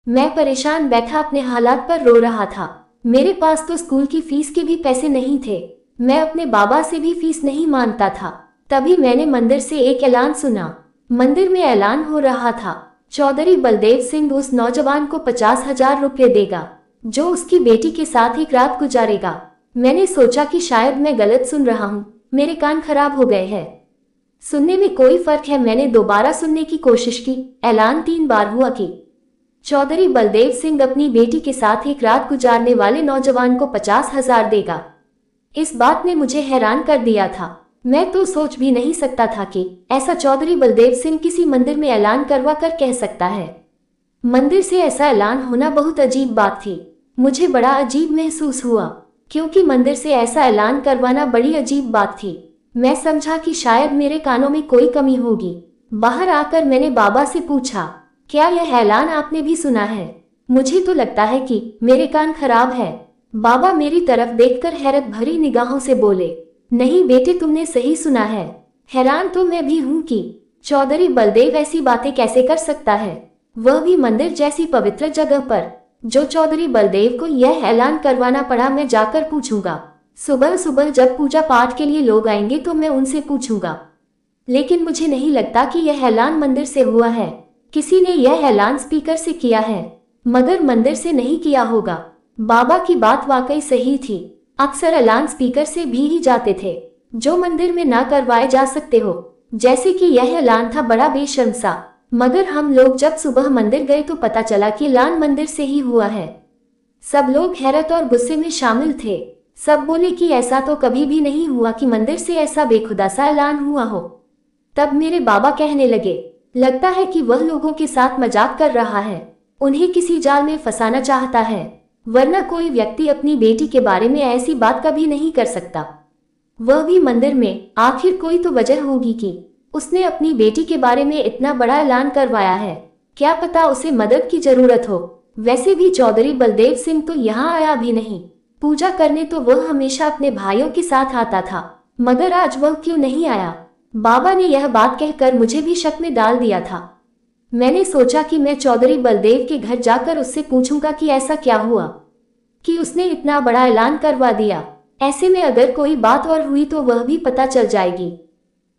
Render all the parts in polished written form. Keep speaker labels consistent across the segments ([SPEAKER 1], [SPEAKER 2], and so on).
[SPEAKER 1] मैं परेशान बैठा अपने हालात पर रो रहा था। मेरे पास तो स्कूल की फीस के भी पैसे नहीं थे। मैं अपने बाबा से भी फीस नहीं मांगता था। तभी मैंने मंदिर से एक ऐलान सुना। मंदिर में ऐलान हो रहा था, चौधरी बलदेव सिंह उस नौजवान को 50,000 रुपये देगा जो उसकी बेटी के साथ एक रात गुजारेगा। मैंने सोचा कि शायद मैं गलत सुन रहा हूँ, मेरे कान खराब हो गए हैं। सुनने में कोई फर्क है? मैंने दोबारा सुनने की कोशिश की। ऐलान 3 बार हुआ कि चौधरी बलदेव सिंह अपनी बेटी के साथ एक रात गुजारने वाले नौजवान को 50,000 देगा। इस बात ने मुझे हैरान कर दिया था। मैं तो सोच भी नहीं सकता था कि ऐसा चौधरी बलदेव सिंह किसी मंदिर में ऐलान करवा कर कह सकता है। मंदिर से ऐसा ऐलान होना बहुत अजीब बात थी। मुझे बड़ा अजीब महसूस हुआ, क्योंकि मंदिर से ऐसा ऐलान करवाना बड़ी अजीब बात थी। मैं समझा कि शायद मेरे कानों में कोई कमी होगी। बाहर आकर मैंने बाबा से पूछा, क्या यह ऐलान आपने भी सुना है? मुझे तो लगता है कि मेरे कान खराब है। बाबा मेरी तरफ देखकर हैरत भरी निगाहों से बोले, नहीं बेटे, तुमने सही सुना है। हैरान तो मैं भी हूँ कि चौधरी बलदेव ऐसी बातें कैसे कर सकता है, वह भी मंदिर जैसी पवित्र जगह पर। जो चौधरी बलदेव को यह ऐलान करवाना पड़ा, मैं जाकर पूछूंगा। सुबह सुबह जब पूजा पाठ के लिए लोग आएंगे तो मैं उनसे पूछूंगा। लेकिन मुझे नहीं लगता कि यह ऐलान मंदिर से हुआ है। किसी ने यह ऐलान स्पीकर से किया है, मगर मंदिर से नहीं किया होगा। बाबा की बात वाकई सही थी। अक्सर ऐलान स्पीकर से भी ही जाते थे, जो मंदिर में ना करवाए जा सकते हो। जैसे कि यह ऐलान था बड़ा बेशर्म सा। मगर हम लोग जब सुबह मंदिर गए तो पता चला कि ऐलान मंदिर से ही हुआ है। सब लोग हैरत और गुस्से में शामिल थे। सब बोले कि ऐसा तो कभी भी नहीं हुआ कि मंदिर से ऐसा बेखुदा सा ऐलान हुआ हो। तब मेरे बाबा कहने लगे, लगता है कि वह लोगों के साथ मजाक कर रहा है, उन्हें किसी जाल में फंसाना चाहता है, वरना कोई व्यक्ति अपनी बेटी के बारे में ऐसी बात कभी नहीं कर सकता, वह भी मंदिर में। आखिर कोई तो वजह होगी कि उसने अपनी बेटी के बारे में इतना बड़ा ऐलान करवाया है। क्या पता उसे मदद की जरूरत हो। वैसे भी चौधरी बलदेव सिंह तो यहाँ आया भी नहीं। पूजा करने तो वह हमेशा अपने भाइयों के साथ आता था, मगर आज वह क्यों नहीं आया? बाबा ने यह बात कहकर मुझे भी शक में डाल दिया था। मैंने सोचा कि मैं चौधरी बलदेव के घर जाकर उससे पूछूंगा कि ऐसा क्या हुआ कि उसने इतना बड़ा ऐलान करवा दिया। ऐसे में अगर कोई बात और हुई तो वह भी पता चल जाएगी,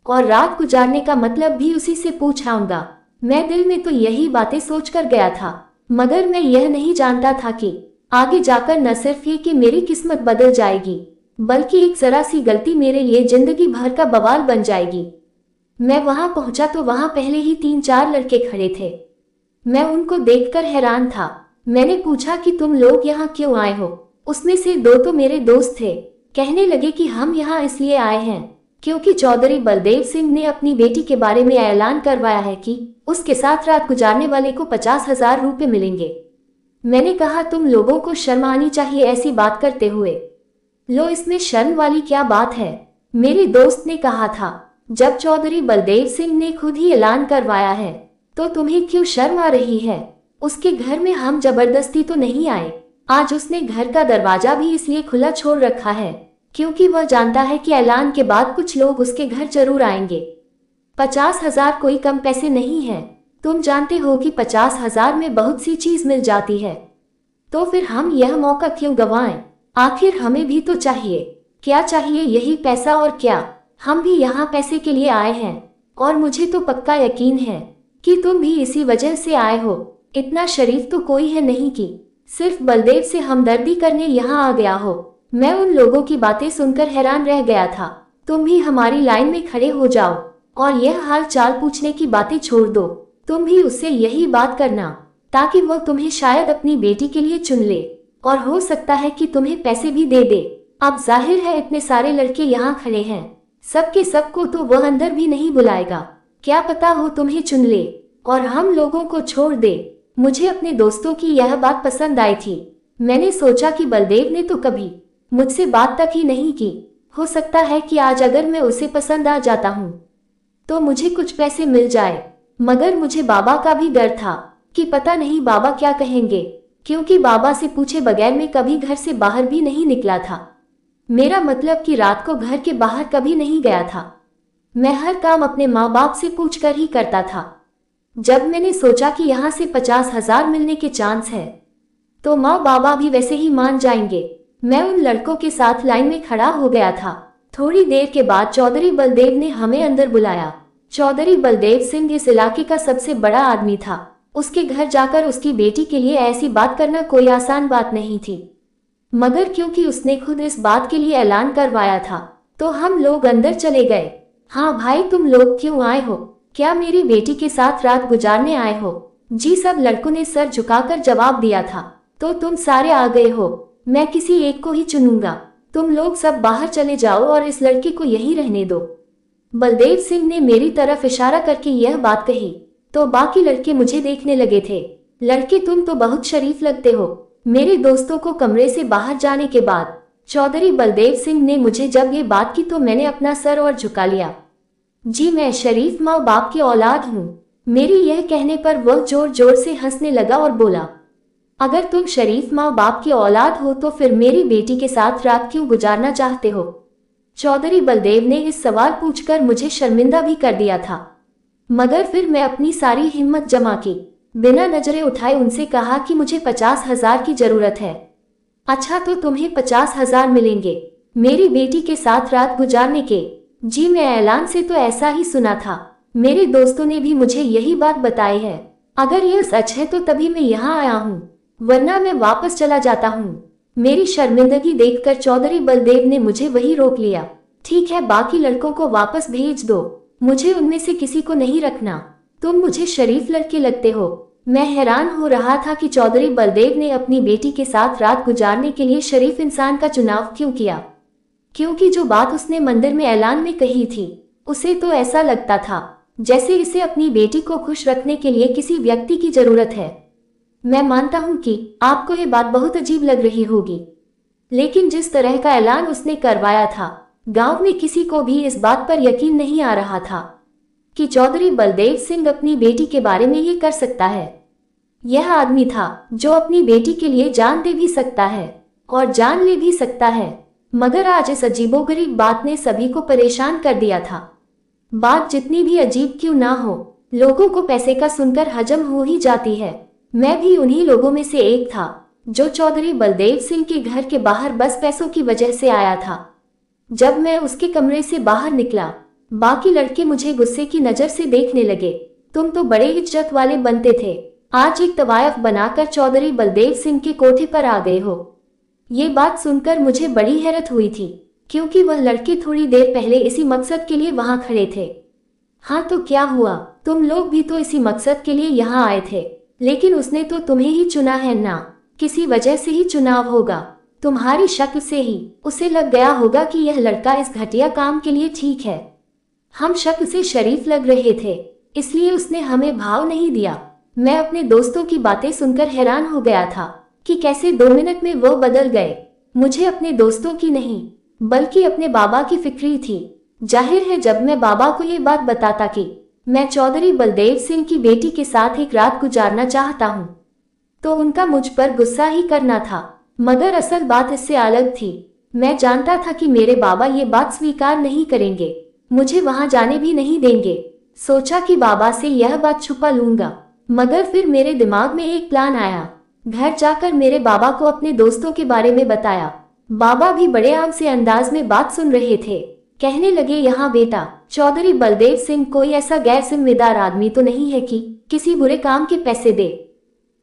[SPEAKER 1] और रात गुजारने का मतलब भी उसी से पूछ आऊंगा। मैं दिल में तो यही बातें सोचकर गया था, मगर मैं यह नहीं जानता था कि आगे जाकर न सिर्फ ये कि मेरी किस्मत बदल जाएगी, बल्कि एक जरा सी गलती मेरे लिए जिंदगी भर का बवाल बन जाएगी। मैं वहां पहुंचा तो वहां पहले ही 3-4 लड़के खड़े थे। मैं उनको देखकर हैरान था। मैंने पूछा कि तुम लोग यहाँ क्यों आए हो? उसमें से 2 तो मेरे दोस्त थे। कहने लगे कि हम यहाँ इसलिए आए हैं क्योंकि चौधरी बलदेव सिंह ने अपनी बेटी के बारे में ऐलान करवाया है कि उसके साथ रात गुजारने वाले को 50,000 रुपये मिलेंगे। मैंने कहा, तुम लोगों को शर्म आनी चाहिए ऐसी बात करते हुए। लो, इसमें शर्म वाली क्या बात है? मेरे दोस्त ने कहा था, जब चौधरी बलदेव सिंह ने खुद ही ऐलान करवाया है तो तुम्हें क्यों शर्म आ रही है? उसके घर में हम जबरदस्ती तो नहीं आए। आज उसने घर का दरवाजा भी इसलिए खुला छोड़ रखा है क्योंकि वह जानता है कि ऐलान के बाद कुछ लोग उसके घर जरूर आएंगे। 50,000 कोई कम पैसे नहीं है। तुम जानते हो कि 50,000 में बहुत सी चीज मिल जाती है। तो फिर हम यह मौका क्यों गंवाएं? आखिर हमें भी तो चाहिए। क्या चाहिए? यही पैसा। और क्या? हम भी यहाँ पैसे के लिए आए हैं, और मुझे तो पक्का यकीन है कि तुम भी इसी वजह से आए हो। इतना शरीफ तो कोई है नहीं कि सिर्फ बलदेव से हमदर्दी करने यहाँ आ गया हो। मैं उन लोगों की बातें सुनकर हैरान रह गया था। तुम भी हमारी लाइन में खड़े हो जाओ और यह हाल चाल पूछने की बातें छोड़ दो। तुम भी उससे यही बात करना ताकि वह तुम्हें शायद अपनी बेटी के लिए चुन ले, और हो सकता है कि तुम्हें पैसे भी दे दे। अब जाहिर है इतने सारे लड़के यहाँ खड़े हैं, सबके सबको तो वह अंदर भी नहीं बुलाएगा। क्या पता हो तुम्हें चुन ले और हम लोगों को छोड़ दे। मुझे अपने दोस्तों की यह बात पसंद आई थी। मैंने सोचा कि बलदेव ने तो कभी मुझसे बात तक ही नहीं की। हो सकता है कि आज अगर मैं उसे पसंद आ जाता हूँ तो मुझे कुछ पैसे मिल जाए। मगर मुझे बाबा का भी डर था कि पता नहीं बाबा क्या कहेंगे, क्योंकि बाबा से पूछे बगैर मैं कभी घर से बाहर भी नहीं निकला था। मेरा मतलब कि रात को घर के बाहर कभी नहीं गया था। मैं हर काम अपने माँ बाप से पूछकर ही करता था। जब मैंने सोचा कि यहाँ से 50,000 मिलने के चांस है तो माँ बाबा भी वैसे ही मान जाएंगे, मैं उन लड़कों के साथ लाइन में खड़ा हो गया था। थोड़ी देर के बाद चौधरी बलदेव ने हमें अंदर बुलाया। चौधरी बलदेव सिंह इस इलाके का सबसे बड़ा आदमी था। उसके घर जाकर उसकी बेटी के लिए ऐसी बात करना कोई आसान बात नहीं थी, मगर क्योंकि उसने खुद इस बात के लिए ऐलान करवाया था तो हम लोग अंदर चले गए। हाँ भाई, तुम लोग क्यों आए हो? क्या मेरी बेटी के साथ रात गुजारने आए हो? जी, सब लड़कों ने सर झुकाकर जवाब दिया था। तो तुम सारे आ गए हो, मैं किसी एक को ही चुनूंगा। तुम लोग सब बाहर चले जाओ और इस लड़की को यहीं रहने दो। बलदेव सिंह ने मेरी तरफ इशारा करके यह बात कही तो बाकी लड़के मुझे देखने लगे थे। लड़के, तुम तो बहुत शरीफ लगते हो। मेरे दोस्तों को कमरे से बाहर जाने के बाद चौधरी बलदेव सिंह ने मुझे जब ये बात की तो मैंने अपना सर और झुका लिया। जी, मैं शरीफ माँ बाप की औलाद हूँ। मेरी यह कहने पर वह जोर जोर से हंसने लगा और बोला, अगर तुम शरीफ माँ बाप की औलाद हो तो फिर मेरी बेटी के साथ रात क्यों गुजारना चाहते हो? चौधरी बलदेव ने इस सवाल पूछकर मुझे शर्मिंदा भी कर दिया था, मगर फिर मैं अपनी सारी हिम्मत जमा की, बिना नजरें उठाए उनसे कहा कि मुझे 50,000 की जरूरत है। अच्छा, तो तुम्हें 50,000 मिलेंगे मेरी बेटी के साथ रात गुजारने के? जी, मैं ऐलान से तो ऐसा ही सुना था, मेरे दोस्तों ने भी मुझे यही बात बताई है। अगर यह सच है तो तभी मैं यहाँ आया हूँ, वरना मैं वापस चला जाता हूँ। मेरी शर्मिंदगी देखकर चौधरी बलदेव ने मुझे वही रोक लिया। ठीक है, बाकी लड़कों को वापस भेज दो, मुझे उनमें से किसी को नहीं रखना। तुम मुझे शरीफ लड़के लगते हो। मैं हैरान हो रहा था कि चौधरी बलदेव ने अपनी बेटी के साथ रात गुजारने के लिए शरीफ इंसान का चुनाव क्यों किया, क्योंकि जो बात उसने मंदिर में ऐलान में कही थी उसे तो ऐसा लगता था जैसे इसे अपनी बेटी को खुश रखने के लिए किसी व्यक्ति की जरूरत है। मैं मानता हूं कि आपको ये बात बहुत अजीब लग रही होगी, लेकिन जिस तरह का ऐलान उसने करवाया था, गांव में किसी को भी इस बात पर यकीन नहीं आ रहा था कि चौधरी बलदेव सिंह अपनी बेटी के बारे में ये कर सकता है। यह आदमी था जो अपनी बेटी के लिए जान दे भी सकता है और जान ले भी सकता है, मगर आज इस अजीबोगरीब बात ने सभी को परेशान कर दिया था। बात जितनी भी अजीब क्यों ना हो, लोगों को पैसे का सुनकर हजम हो ही जाती है। मैं भी उन्हीं लोगों में से एक था जो चौधरी बलदेव सिंह के घर के बाहर बस पैसों की वजह से आया था। जब मैं उसके कमरे से बाहर निकला, बाकी लड़के मुझे गुस्से की नजर से देखने लगे। तुम तो बड़े इज्जत वाले बनते थे, आज एक तवायफ बनाकर चौधरी बलदेव सिंह के कोठे पर आ गए हो। ये बात सुनकर मुझे बड़ी हैरत हुई थी, क्योंकि वह लड़के थोड़ी देर पहले इसी मकसद के लिए वहां खड़े थे। हाँ, तो क्या हुआ? तुम लोग भी तो इसी मकसद के लिए यहाँ आए थे, लेकिन उसने तो तुम्हें ही चुना है ना, किसी वजह से ही चुनाव होगा। तुम्हारी शक्ल से ही उसे लग गया होगा कि यह लड़का इस घटिया काम के लिए ठीक है। हम शक्ल से शरीफ लग रहे थे, इसलिए उसने हमें भाव नहीं दिया। मैं अपने दोस्तों की बातें सुनकर हैरान हो गया था कि कैसे 2 मिनट में वो बदल गए। मुझे अपने दोस्तों की नहीं बल्कि अपने बाबा की फिक्री थी। जाहिर है, जब मैं बाबा को ये बात बताता कि मैं चौधरी बलदेव सिंह की बेटी के साथ एक रात गुजारना चाहता हूँ, तो उनका मुझ पर गुस्सा ही करना था। मगर असल बात इससे अलग थी। मैं जानता था कि मेरे बाबा ये बात स्वीकार नहीं करेंगे, मुझे वहां जाने भी नहीं देंगे। सोचा कि बाबा से यह बात छुपा लूंगा, मगर फिर मेरे दिमाग में एक प्लान आया। घर जाकर मेरे बाबा को अपने दोस्तों के बारे में बताया। बाबा भी बड़े आम से अंदाज में बात सुन रहे थे। कहने लगे, यहाँ बेटा, चौधरी बलदेव सिंह कोई ऐसा गैर जिम्मेदार आदमी तो नहीं है कि किसी बुरे काम के पैसे दे।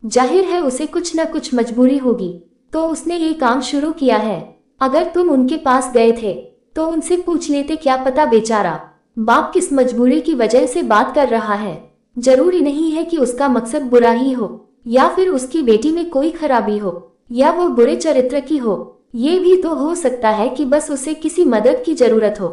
[SPEAKER 1] जाहिर है उसे कुछ न कुछ मजबूरी होगी, तो उसने ये काम शुरू किया है। अगर तुम उनके पास गए थे तो उनसे पूछ लेते, क्या पता बेचारा बाप किस मजबूरी की वजह से बात कर रहा है। जरूरी नहीं है कि उसका मकसद बुरा ही हो, या फिर उसकी बेटी में कोई खराबी हो, या वो बुरे चरित्र की हो। ये भी तो हो सकता है कि बस उसे किसी मदद की जरूरत हो।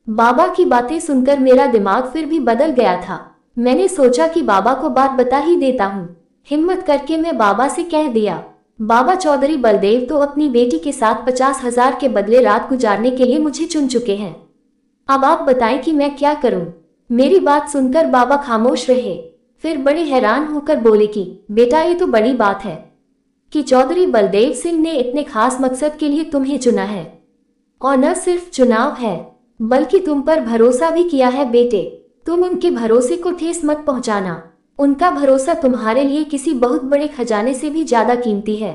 [SPEAKER 1] बाबा की बातें सुनकर मेरा दिमाग फिर भी बदल गया था। मैंने सोचा कि बाबा को बात बता ही देता हूँ। हिम्मत करके मैं बाबा से कह दिया, बाबा, चौधरी बलदेव तो अपनी बेटी के साथ 50,000 के बदले रात गुजारने के लिए मुझे चुन चुके हैं। अब आप बताएं कि मैं क्या करूं? मेरी बात सुनकर बाबा खामोश रहे, फिर बड़े हैरान होकर बोले कि बेटा, ये तो बड़ी बात है कि चौधरी बलदेव सिंह ने इतने खास मकसद के लिए तुम्हें चुना है, और न सिर्फ चुनाव है बल्कि तुम पर भरोसा भी किया है। बेटे, तुम उनके भरोसे को ठेस मत पहुंचाना। उनका भरोसा तुम्हारे लिए किसी बहुत बड़े खजाने से भी ज्यादा कीमती है।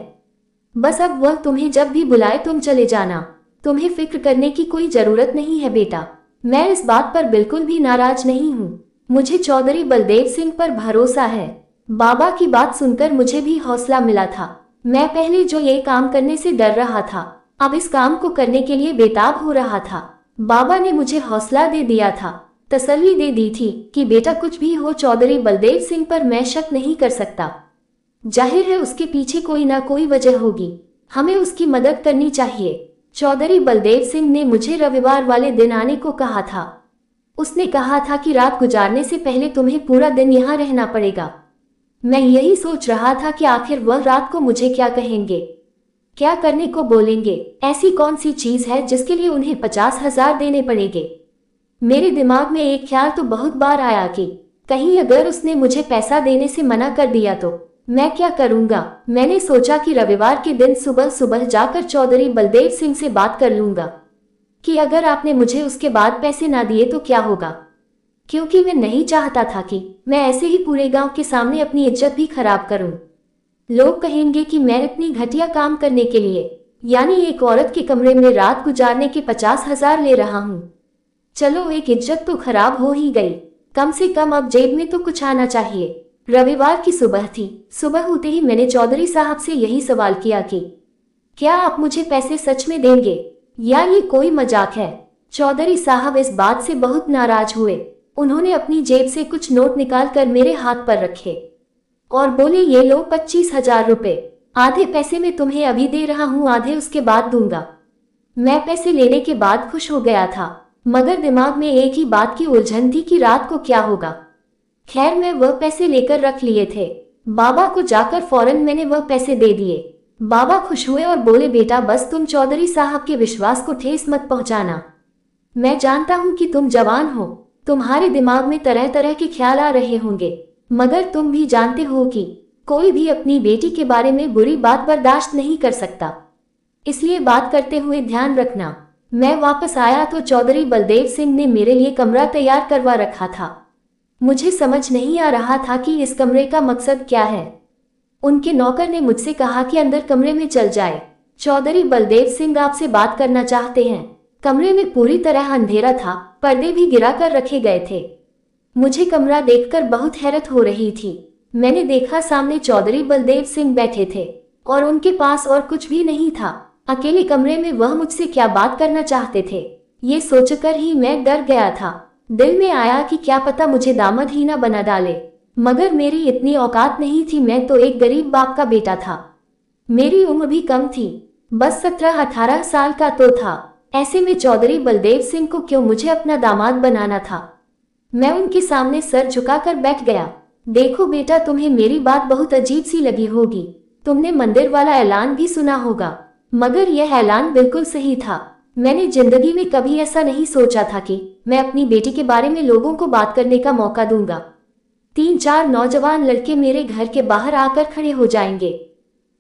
[SPEAKER 1] बस अब वह तुम्हें जब भी बुलाए तुम चले जाना। तुम्हें फिक्र करने की कोई जरूरत नहीं है बेटा। मैं इस बात पर बिल्कुल भी नाराज नहीं हूँ। मुझे चौधरी बलदेव सिंह पर भरोसा है। बाबा की बात सुनकर मुझे भी हौसला मिला था। मैं पहले जो ये काम करने से डर रहा था, अब इस काम को करने के लिए बेताब हो रहा था। बाबा ने मुझे हौसला दे दिया था, तसल्ली दे दी थी कि बेटा कुछ भी हो चौधरी बलदेव सिंह पर मैं शक नहीं कर सकता। जाहिर है उसके पीछे कोई ना कोई वजह होगी, हमें उसकी मदद करनी चाहिए। चौधरी बलदेव सिंह ने मुझे रविवार वाले दिन आने को कहा था। उसने कहा था कि रात गुजारने से पहले तुम्हें पूरा दिन यहाँ रहना पड़ेगा। मैं यही सोच रहा था कि आखिर वह रात को मुझे क्या कहेंगे, क्या करने को बोलेंगे। ऐसी कौन सी चीज है जिसके लिए उन्हें 50,000 देने पड़ेंगे। मेरे दिमाग में एक ख्याल तो बहुत बार आया कि कहीं अगर उसने मुझे पैसा देने से मना कर दिया तो मैं क्या करूंगा। मैंने सोचा कि रविवार के दिन सुबह सुबह जाकर चौधरी बलदेव सिंह से बात कर लूंगा कि अगर आपने मुझे उसके बाद पैसे ना दिए तो क्या होगा, क्योंकि मैं नहीं चाहता था कि मैं ऐसे ही पूरे गांव के सामने अपनी इज्जत भी खराब करूं। लोग कहेंगे कि मैं इतनी घटिया काम करने के लिए, यानी एक औरत के कमरे में रात गुजारने के 50,000 ले रहा हूं। चलो एक इज्जत तो खराब हो ही गई, कम से कम अब जेब में तो कुछ आना चाहिए। रविवार की सुबह थी। सुबह होते ही मैंने चौधरी साहब से यही सवाल किया कि क्या आप मुझे पैसे सच में देंगे या ये कोई मजाक है। चौधरी साहब इस बात से बहुत नाराज हुए। उन्होंने अपनी जेब से कुछ नोट निकालकर मेरे हाथ पर रखे और बोले, ये लो 25,000 रुपए। आधे पैसे में तुम्हें अभी दे रहा हूँ, आधे उसके बाद दूंगा। मैं पैसे लेने के बाद खुश हो गया था, मगर दिमाग में एक ही बात की उलझन थी कि रात को क्या होगा। खैर मैं वह पैसे लेकर रख लिए थे। बाबा को जाकर फौरन मैंने वह पैसे दे दिए। बाबा खुश हुए और बोले, बेटा बस तुम चौधरी साहब के विश्वास को ठेस मत पहुंचाना। मैं जानता हूं कि तुम जवान हो, तुम्हारे दिमाग में तरह तरह के ख्याल आ रहे होंगे, मगर तुम भी जानते हो कि कोई भी अपनी बेटी के बारे में बुरी बात बर्दाश्त नहीं कर सकता, इसलिए बात करते हुए ध्यान रखना। मैं वापस आया तो चौधरी बलदेव सिंह ने मेरे लिए कमरा तैयार करवा रखा था। मुझे समझ नहीं आ रहा था कि इस कमरे का मकसद क्या है। उनके नौकर ने मुझसे कहा कि अंदर कमरे में चल जाए, चौधरी बलदेव सिंह आपसे बात करना चाहते हैं। कमरे में पूरी तरह अंधेरा था, पर्दे भी गिरा कर रखे गए थे। मुझे कमरा देखकर बहुत हैरत हो रही थी। मैंने देखा सामने चौधरी बलदेव सिंह बैठे थे और उनके पास और कुछ भी नहीं था। अकेले कमरे में वह मुझसे क्या बात करना चाहते थे, ये सोचकर ही मैं डर गया था। दिल में आया कि क्या पता मुझे दामाद ही ना बना डाले, मगर मेरी इतनी औकात नहीं थी। मैं तो एक गरीब बाप का बेटा था। मेरी उम्र भी कम थी, बस 17-18 साल का तो था। ऐसे में चौधरी बलदेव सिंह को क्यों मुझे अपना दामाद बनाना था। मैं उनके सामने सर झुकाकर बैठ गया। देखो बेटा, तुम्हें मेरी बात बहुत अजीब सी लगी होगी। तुमने मंदिर वाला ऐलान भी सुना होगा, मगर यह ऐलान बिल्कुल सही था। मैंने जिंदगी में कभी ऐसा नहीं सोचा था कि मैं अपनी बेटी के बारे में लोगों को बात करने का मौका दूंगा। 3-4 नौजवान लड़के मेरे घर के बाहर आकर खड़े हो जाएंगे।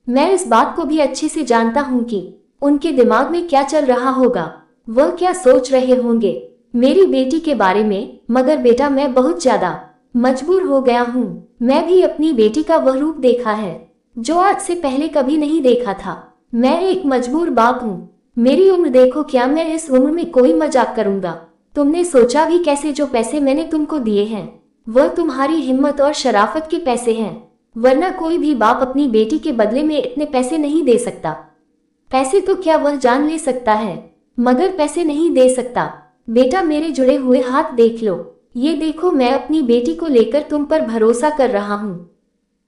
[SPEAKER 1] मैं इस बात को भी अच्छे से जानता हूं कि उनके दिमाग में क्या चल रहा होगा, वह क्या सोच रहे होंगे मेरी बेटी के बारे में। मगर बेटा, मैं बहुत ज्यादा मजबूर हो गया हूँ। मैं भी अपनी बेटी का वह रूप देखा है जो आज से पहले कभी नहीं देखा था। मैं एक मजबूर बाप हूँ। मेरी उम्र देखो, क्या मैं इस उम्र में कोई मजाक करूंगा। तुमने सोचा भी कैसे जो पैसे मैंने तुमको दिए हैं वह तुम्हारी हिम्मत और शराफत के पैसे हैं, वरना कोई भी बाप अपनी बेटी के बदले में इतने पैसे नहीं दे सकता। पैसे तो क्या वह जान ले सकता है, मगर पैसे नहीं दे सकता। बेटा, मेरे जुड़े हुए हाथ देख लो। ये देखो, मैं अपनी बेटी को लेकर तुम पर भरोसा कर रहा हूँ।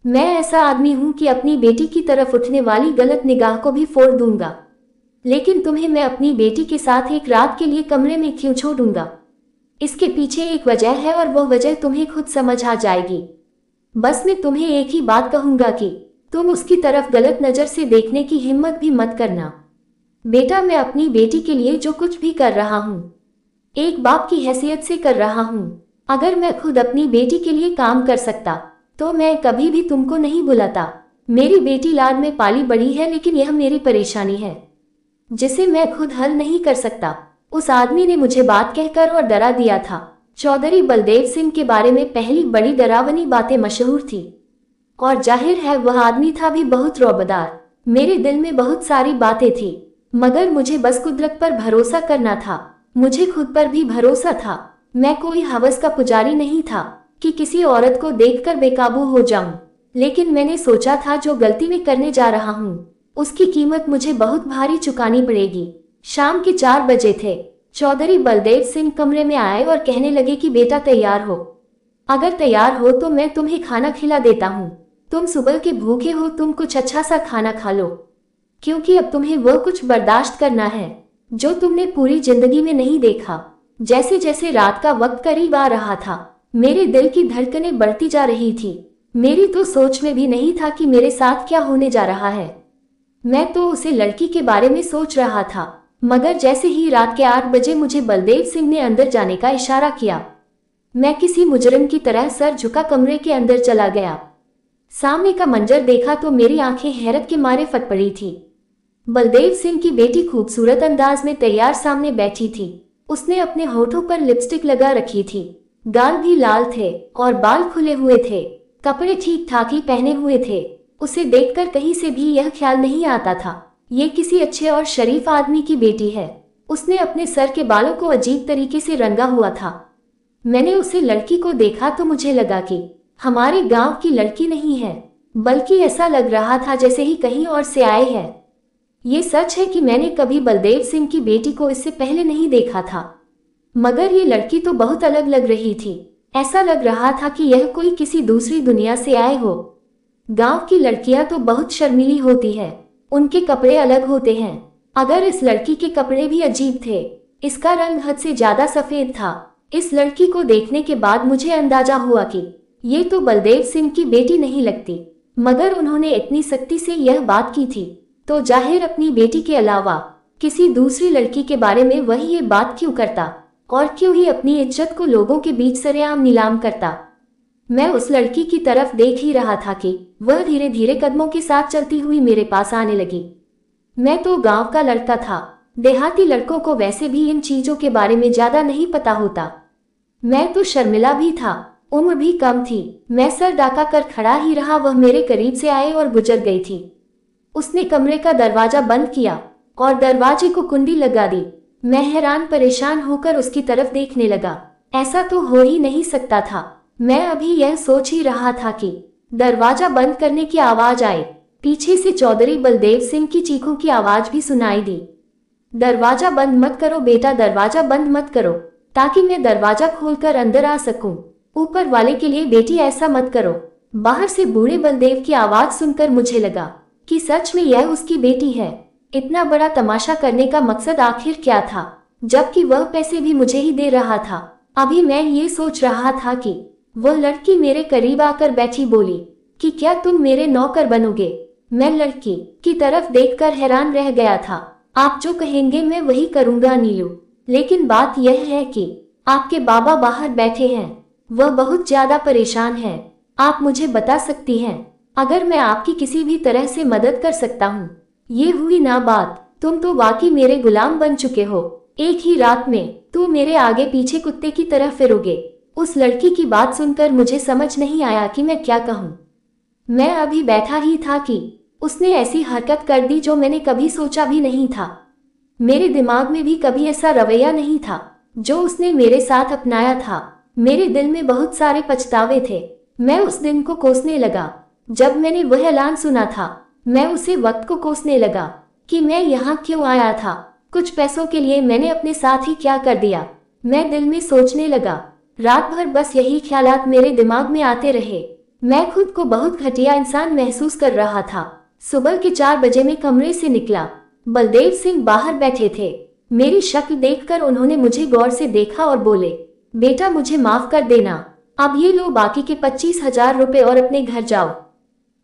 [SPEAKER 1] मैं ऐसा आदमी हूँ कि अपनी बेटी की तरफ उठने वाली गलत निगाह को भी फोड़ दूंगा। लेकिन तुम्हें मैं अपनी बेटी के साथ एक रात के लिए कमरे में क्यों छोड़ूंगा? इसके पीछे एक वजह है और वह वजह तुम्हें खुद समझ आ जाएगी। बस मैं तुम्हें एक ही बात कहूंगा कि तुम उसकी तरफ गलत नजर से देखने की हिम्मत भी मत करना। बेटा, मैं अपनी बेटी के लिए जो कुछ भी कर रहा हूँ एक बाप की हैसियत से कर रहा हूँ। अगर मैं खुद अपनी बेटी के लिए काम कर सकता तो मैं कभी भी तुमको नहीं बुलाता। मेरी बेटी लाड में पाली बड़ी है, लेकिन यह मेरी परेशानी है जिसे मैं खुद हल नहीं कर सकता। उस आदमी ने मुझे बात कहकर और डरा दिया था। चौधरी बलदेव सिंह के बारे में पहली बड़ी डरावनी बातें मशहूर थी, और जाहिर है वह आदमी था भी बहुत रौबदार। मेरे दिल में बहुत सारी बातें थी, मगर मुझे बस कुदरत पर भरोसा करना था। मुझे खुद पर भी भरोसा था। मैं कोई हवस का पुजारी नहीं था कि किसी औरत को देखकर बेकाबू हो जाऊं, लेकिन मैंने सोचा था जो गलती मैं करने जा रहा हूं उसकी कीमत मुझे बहुत भारी चुकानी पड़ेगी। शाम के 4 बजे थे। चौधरी बलदेव सिंह कमरे में आए और कहने लगे कि बेटा तैयार हो। अगर तैयार हो तो मैं तुम्हें खाना खिला देता हूँ। तुम सुबह के भूखे हो, तुम कुछ अच्छा सा खाना खा लो, क्योंकि अब तुम्हें वो कुछ बर्दाश्त करना है जो तुमने पूरी जिंदगी में नहीं देखा। जैसे जैसे रात का वक्त करीब आ रहा था, मेरे दिल की धड़कनें बढ़ती जा रही थी। मेरी तो सोच में भी नहीं था कि मेरे साथ क्या होने जा रहा है। मैं तो उसे लड़की के बारे में सोच रहा था, मगर जैसे ही रात के 8 बजे मुझे बलदेव सिंह ने अंदर जाने का इशारा किया, मैं किसी मुजरिम की तरह सर झुका कमरे के अंदर चला गया। सामने का मंजर देखा तो मेरी आंखें हैरत के मारे फट पड़ी थी। बलदेव सिंह की बेटी खूबसूरत अंदाज में तैयार सामने बैठी थी। उसने अपने होठों पर लिपस्टिक लगा रखी थी, गाल भी लाल थे और बाल खुले हुए थे। कपड़े ठीक ठाक ही पहने हुए थे। उसे देखकर कहीं से भी यह ख्याल नहीं आता था ये किसी अच्छे और शरीफ आदमी की बेटी है। उसने अपने सर के बालों को अजीब तरीके से रंगा हुआ था। मैंने उसे लड़की को देखा तो मुझे लगा कि हमारे गांव की लड़की नहीं है, बल्कि ऐसा लग रहा था जैसे ही कहीं और से आए हैं। ये सच है कि मैंने कभी बलदेव सिंह की बेटी को इससे पहले नहीं देखा था, मगर ये लड़की तो बहुत अलग लग रही थी। ऐसा लग रहा था कि यह कोई किसी दूसरी दुनिया से आए हो। गांव की लड़कियां तो बहुत शर्मीली होती है, उनके कपड़े अलग होते हैं। अगर इस लड़की के कपड़े भी अजीब थे, इसका रंग हद से ज्यादा सफेद था। इस लड़की को देखने के बाद मुझे अंदाजा हुआ कि ये तो बलदेव सिंह की बेटी नहीं लगती, मगर उन्होंने इतनी सख्ती से यह बात की थी तो जाहिर अपनी बेटी के अलावा किसी दूसरी लड़की के बारे में वही ये बात क्यों करता, और क्यों ही अपनी इज्जत को लोगों के बीच सरेआम नीलाम करता। मैं उस लड़की की तरफ देख ही रहा था कि वह धीरे धीरे कदमों के साथ चलती हुई मेरे पास आने लगी। मैं तो गांव का लड़का था, देहाती लड़कों को वैसे भी इन चीजों के बारे में ज्यादा नहीं पता होता। मैं तो शर्मिला भी था, उम्र भी कम थी। मैं सर डाका कर खड़ा ही रहा, वह मेरे करीब से आए और गुजर गई थी। उसने कमरे का दरवाजा बंद किया और दरवाजे को कुंडी लगा दी। मैं हैरान परेशान होकर उसकी तरफ देखने लगा। ऐसा तो हो ही नहीं सकता था। मैं अभी यह सोच ही रहा था कि दरवाजा बंद करने की आवाज आई। पीछे से चौधरी बलदेव सिंह की चीखों की आवाज भी सुनाई दी। दरवाजा बंद मत करो बेटा, दरवाजा बंद मत करो, ताकि मैं दरवाजा खोलकर अंदर आ सकूं। ऊपर वाले के लिए बेटी ऐसा मत करो। बाहर से बूढ़े बलदेव की आवाज सुनकर मुझे लगा कि सच में यह उसकी बेटी है। इतना बड़ा तमाशा करने का मकसद आखिर क्या था, जबकि वह पैसे भी मुझे ही दे रहा था। अभी मैं ये सोच रहा था कि वह लड़की मेरे करीब आकर बैठी बोली कि क्या तुम मेरे नौकर बनोगे। मैं लड़की की तरफ देखकर हैरान रह गया था। आप जो कहेंगे मैं वही करूंगा नीलू, लेकिन बात यह है कि आपके बाबा बाहर बैठे हैं, वह बहुत ज्यादा परेशान है। आप मुझे बता सकती हैं अगर मैं आपकी किसी भी तरह से मदद कर सकता हूँ। ये हुई ना बात, तुम तो वाकई मेरे गुलाम बन चुके हो। एक ही रात में तुम मेरे आगे पीछे कुत्ते की तरह फिरोगे। उस लड़की की बात सुनकर मुझे समझ नहीं आया कि मैं क्या कहूँ। मैं अभी बैठा ही था कि उसने ऐसी हरकत कर दी जो मैंने कभी सोचा भी नहीं था। मेरे दिमाग में भी कभी ऐसा रवैया नहीं था जो उसने मेरे साथ अपनाया था। मेरे दिल में बहुत सारे पछतावे थे। मैं उस दिन को कोसने लगा जब मैंने वह ऐलान सुना था। मैं उसे वक्त को कोसने लगा कि मैं यहाँ क्यों आया था। कुछ पैसों के लिए मैंने अपने साथ ही क्या कर दिया। मैं दिल में सोचने लगा। रात भर बस यही ख्यालात मेरे दिमाग में आते रहे। मैं खुद को बहुत घटिया इंसान महसूस कर रहा था। सुबह के 4 बजे में कमरे से निकला। बलदेव सिंह बाहर बैठे थे। मेरी शक्ल देखकर उन्होंने मुझे गौर से देखा और बोले, बेटा मुझे माफ कर देना, अब ये लो बाकी के 25,000 रुपए और अपने घर जाओ।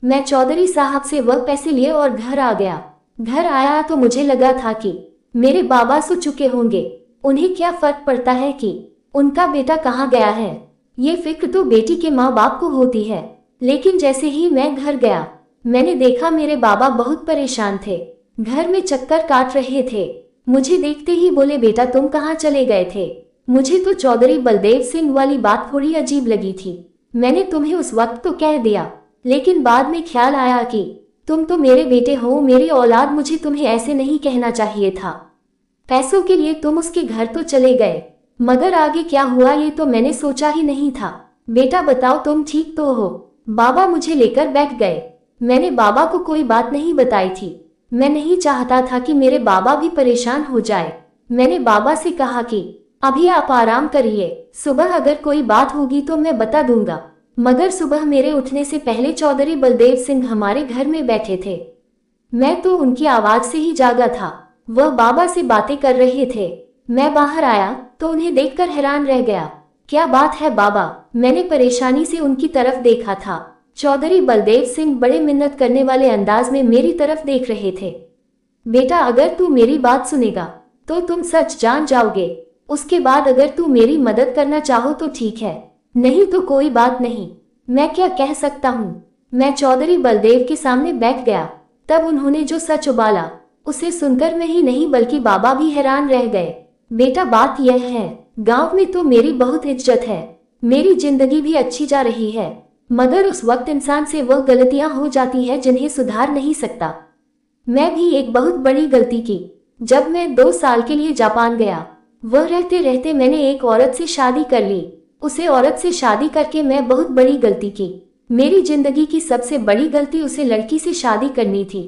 [SPEAKER 1] मैं चौधरी साहब से वह पैसे लिए और घर आ गया। घर आया तो मुझे लगा था कि मेरे बाबा सो चुके होंगे, उन्हें क्या फर्क पड़ता है कि उनका बेटा कहाँ गया है। ये फिक्र तो बेटी के माँ बाप को होती है। लेकिन जैसे ही मैं घर गया, मैंने देखा मेरे बाबा बहुत परेशान थे, घर में चक्कर काट रहे थे। मुझे देखते ही बोले, बेटा तुम कहाँ चले गए थे, मुझे तो चौधरी बलदेव सिंह वाली बात थोड़ी अजीब लगी थी। मैंने तुम्हें उस वक्त तो कह दिया, लेकिन बाद में ख्याल आया कि तुम तो मेरे बेटे हो, मेरी औलाद, मुझे तुम्हें ऐसे नहीं कहना चाहिए था। पैसों के लिए तुम उसके घर तो चले गए, मगर आगे क्या हुआ ये तो मैंने सोचा ही नहीं था। बेटा बताओ, तुम ठीक तो हो? बाबा मुझे लेकर बैठ गए। मैंने बाबा को कोई बात नहीं बताई थी। मैं नहीं चाहता था कि मेरे बाबा भी परेशान हो जाए। मैंने बाबा से कहा कि अभी आप आराम करिए, सुबह अगर कोई बात होगी तो मैं बता दूंगा। मगर सुबह मेरे उठने से पहले चौधरी बलदेव सिंह हमारे घर में बैठे थे। मैं तो उनकी आवाज से ही जागा था। वह बाबा से बातें कर रहे थे। मैं बाहर आया तो उन्हें देखकर हैरान रह गया। क्या बात है बाबा? मैंने परेशानी से उनकी तरफ देखा था। चौधरी बलदेव सिंह बड़े मिन्नत करने वाले अंदाज में मेरी तरफ देख रहे थे। बेटा, अगर तू मेरी बात सुनेगा तो तुम सच जान जाओगे। उसके बाद अगर तू मेरी मदद करना चाहो तो ठीक है, नहीं तो कोई बात नहीं। मैं क्या कह सकता हूँ? मैं चौधरी बलदेव के सामने बैठ गया। तब उन्होंने जो सच उबाला उसे सुनकर मैं ही नहीं बल्कि बाबा भी हैरान रह गए। बेटा, बात यह है, गांव में तो मेरी बहुत इज्जत है, मेरी जिंदगी भी अच्छी जा रही है, मगर उस वक्त इंसान से वह गलतियां हो जाती है जिन्हें सुधार नहीं सकता। मैं भी एक बहुत बड़ी गलती की। जब मैं 2 साल के लिए जापान गया, वह रहते रहते मैंने एक औरत से शादी कर ली। उसे औरत से शादी करके मैं बहुत बड़ी गलती की। मेरी जिंदगी की सबसे बड़ी गलती उसे लड़की से शादी करनी थी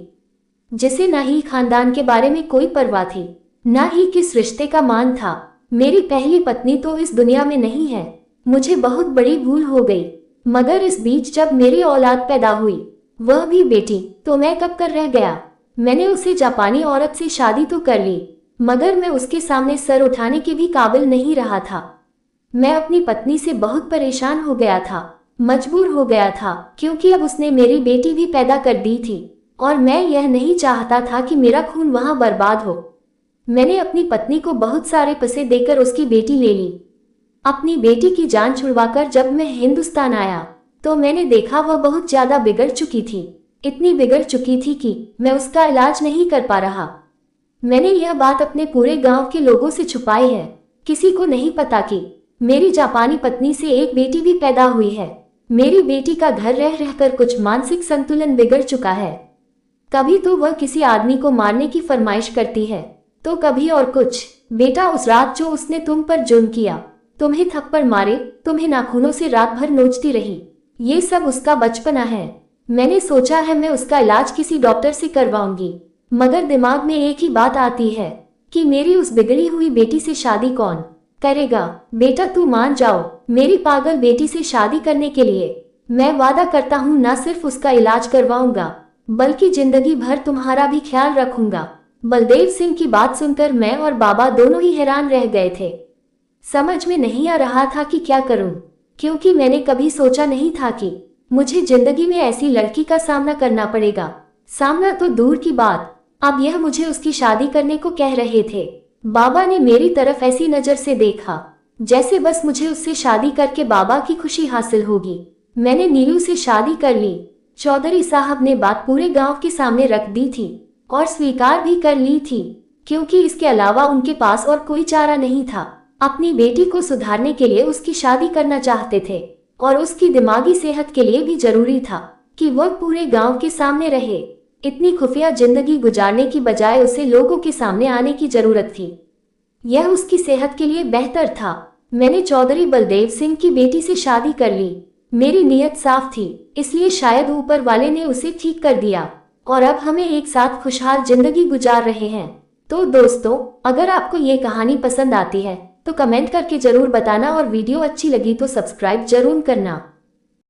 [SPEAKER 1] जिसे ना ही खानदान के बारे में कोई परवाह थी, ना ही किस रिश्ते का मान था। मेरी पहली पत्नी तो इस दुनिया में नहीं है। मुझे बहुत बड़ी भूल हो गई। मगर इस बीच जब मेरी औलाद पैदा हुई, वह भी बेटी, तो मैं कब कर रह गया। मैंने उसे जापानी औरत से शादी तो कर ली, मगर मैं उसके सामने सर उठाने के भी काबिल नहीं रहा था। मैं अपनी पत्नी से बहुत परेशान हो गया था, मजबूर हो गया था, क्योंकि अब उसने मेरी बेटी भी पैदा कर दी थी और मैं यह नहीं चाहता था कि मेरा खून वहां बर्बाद हो। मैंने अपनी पत्नी को बहुत सारे पैसे देकर उसकी बेटी ले ली। अपनी बेटी की जान छुड़वाकर जब मैं हिंदुस्तान आया तो मैंने देखा वह बहुत ज्यादा बिगड़ चुकी थी। इतनी बिगड़ चुकी थी कि मैं उसका इलाज नहीं कर पा रहा। मैंने यह बात अपने पूरे गांव के लोगों से छुपाई है। किसी को नहीं पता कि मेरी जापानी पत्नी से एक बेटी भी पैदा हुई है। मेरी बेटी का घर रह रहकर कुछ मानसिक संतुलन बिगड़ चुका है। कभी तो वह किसी आदमी को मारने की फरमाइश करती है, तो कभी और कुछ। बेटा, उस रात जो उसने तुम पर जुर्म किया, तुम्हें थप्पड़ मारे, तुम्हें नाखूनों से रात भर नोचती रही, ये सब उसका बचपना है। मैंने सोचा है मैं उसका इलाज किसी डॉक्टर से करवाऊंगी, मगर दिमाग में एक ही बात आती है कि मेरी उस बिगड़ी हुई बेटी से शादी कौन करेगा। बेटा, तू मान जाओ, मेरी पागल बेटी से शादी करने के लिए मैं वादा करता हूँ न सिर्फ उसका इलाज करवाऊंगा बल्कि जिंदगी भर तुम्हारा भी ख्याल रखूंगा। बलदेव सिंह की बात सुनकर मैं और बाबा दोनों ही हैरान रह गए थे। समझ में नहीं आ रहा था कि क्या करूं, क्योंकि मैंने कभी सोचा नहीं था कि मुझे जिंदगी में ऐसी लड़की का सामना करना पड़ेगा। सामना तो दूर की बात, अब यह मुझे उसकी शादी करने को कह रहे थे। बाबा ने मेरी तरफ ऐसी नजर से देखा जैसे बस मुझे उससे शादी करके बाबा की खुशी हासिल होगी। मैंने नीलू से शादी कर ली। चौधरी साहब ने बात पूरे गांव के सामने रख दी थी और स्वीकार भी कर ली थी, क्योंकि इसके अलावा उनके पास और कोई चारा नहीं था। अपनी बेटी को सुधारने के लिए उसकी शादी करना चाहते थे और उसकी दिमागी सेहत के लिए भी जरूरी था कि वह पूरे गांव के सामने रहे। इतनी खुफिया जिंदगी गुजारने की बजाय उसे लोगों के सामने आने की जरूरत थी। यह उसकी सेहत के लिए बेहतर था। मैंने चौधरी बलदेव सिंह की बेटी से शादी कर ली। मेरी नीयत साफ थी, इसलिए शायद ऊपर वाले ने उसे ठीक कर दिया और अब हमें एक साथ खुशहाल जिंदगी गुजार रहे हैं। तो दोस्तों, अगर आपको ये कहानी पसंद आती है तो कमेंट करके जरूर बताना और वीडियो अच्छी लगी तो सब्सक्राइब जरूर करना।